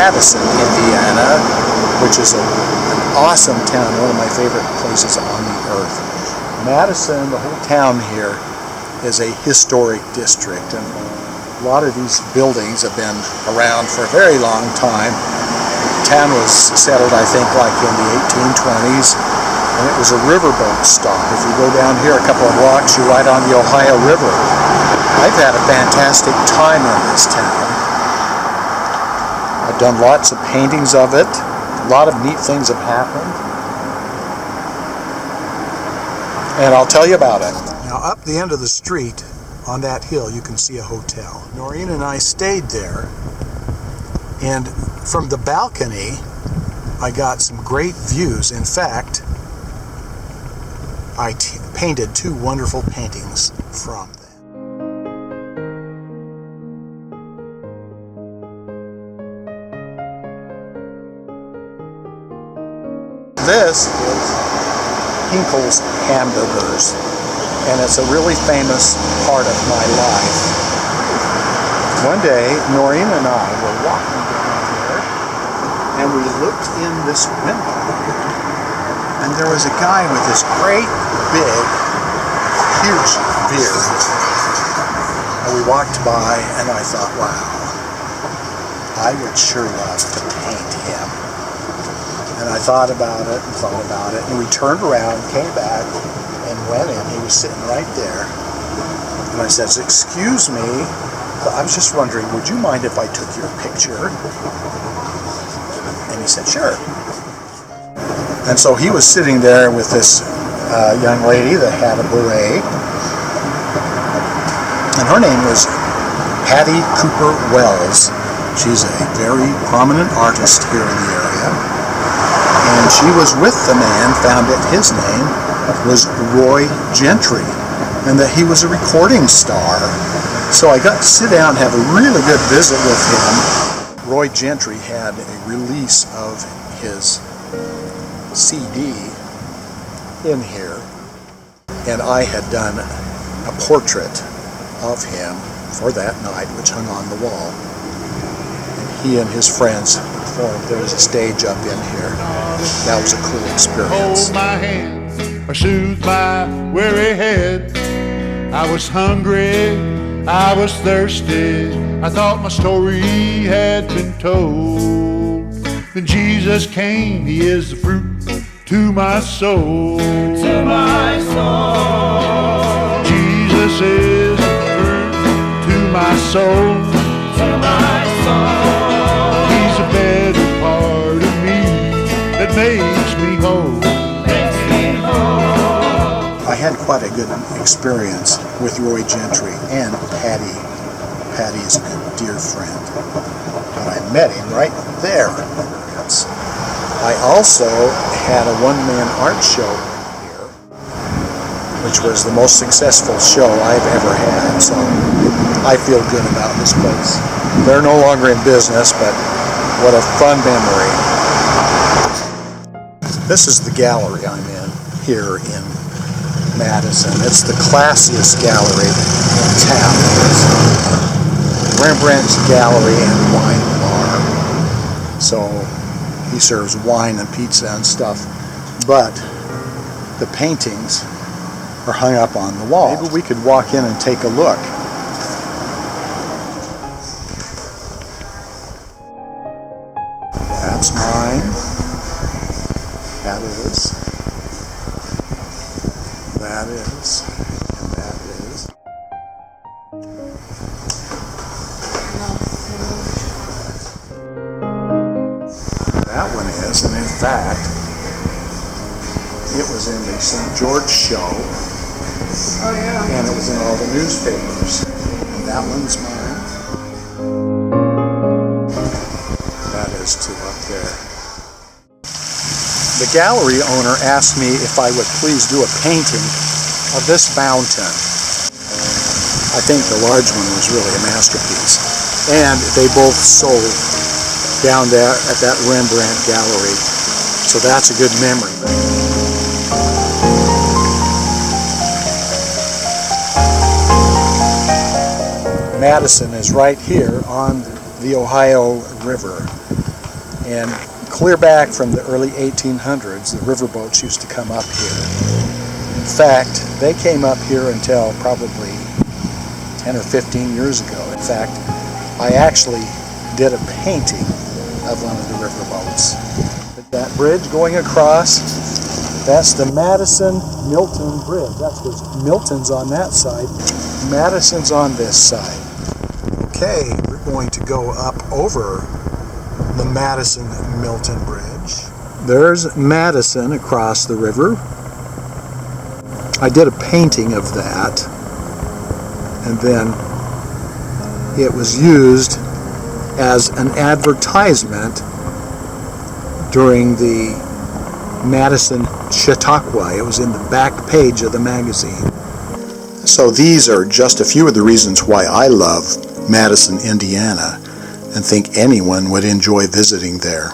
Madison, Indiana, which is an awesome town, one of my favorite places on the earth. Madison, the whole town here, is a historic district, and a lot of these buildings have been around for a very long time. The town was settled, I think, like in the 1820s, and it was a riverboat stop. If you go down here a couple of blocks, you're right on the Ohio River. I've had a fantastic time in this town. I've done lots of paintings of it. A lot of neat things have happened. And I'll tell you about it. Now, up the end of the street, on that hill, you can see a hotel. Noreen and I stayed there, and from the balcony, I got some great views. In fact, I painted two wonderful paintings from them. This is Hinkle's Hamburgers, and it's a really famous part of my life. One day, Noreen and I were walking down there, and we looked in this window, and there was a guy with this great, big, huge beard. And we walked by, and I thought, wow, I would sure love to paint him. And I thought about it, and we turned around, came back, and went in. He was sitting right there. And I said, excuse me, I was just wondering, would you mind if I took your picture? And he said, sure. And so he was sitting there with this young lady that had a beret. And her name was Patty Cooper Wells. She's a very prominent artist here in the area. And she was with the man, found that his name was Roy Gentry, and that he was a recording star. So I got to sit down and have a really good visit with him. Roy Gentry had a release of his CD in here, and I had done a portrait of him for that night, which hung on the wall. And he and his friends performed. There was a stage up in here. That was a cool experience. Hold my hand or soothe my weary head. I was hungry, I was thirsty. I thought my story had been told. Then Jesus came, He is the fruit to my soul. To my soul. Jesus is the fruit to my soul. To my soul. He's a better part of me that makes me whole. Makes me whole. I had quite a good experience with Roy Gentry and Patty. Patty is a good, dear friend. And I met him right there. I also had a one-man art show here, which was the most successful show I've ever had, so I feel good about this place. They're no longer in business, but what a fun memory. This is the gallery I'm in here in Madison. It's the classiest gallery in town. It's Rembrandt's Gallery and Wine Bar. So he serves wine and pizza and stuff, but the paintings are hung up on the wall. Maybe we could walk in and take a look. That's mine. That is. That is. And that is. That one is, and in fact, it was in the St. George show. Oh yeah. And it was in all the newspapers. And that one's mine. That is two up there. The gallery owner asked me if I would please do a painting of this fountain. I think the large one was really a masterpiece. And they both sold down there at that Rembrandt gallery. So that's a good memory. Madison is right here on the Ohio River. And clear back from the early 1800s, the riverboats used to come up here. In fact, they came up here until probably 10 or 15 years ago. In fact, I actually did a painting of one of the riverboats. That bridge going across, that's the Madison-Milton Bridge. That's because Milton's on that side, Madison's on this side. Okay, we're going to go up over the Madison-Milton Bridge. There's Madison across the river. I did a painting of that, and then it was used as an advertisement during the Madison Chautauqua. It was in the back page of the magazine. So these are just a few of the reasons why I love Madison, Indiana, and think anyone would enjoy visiting there.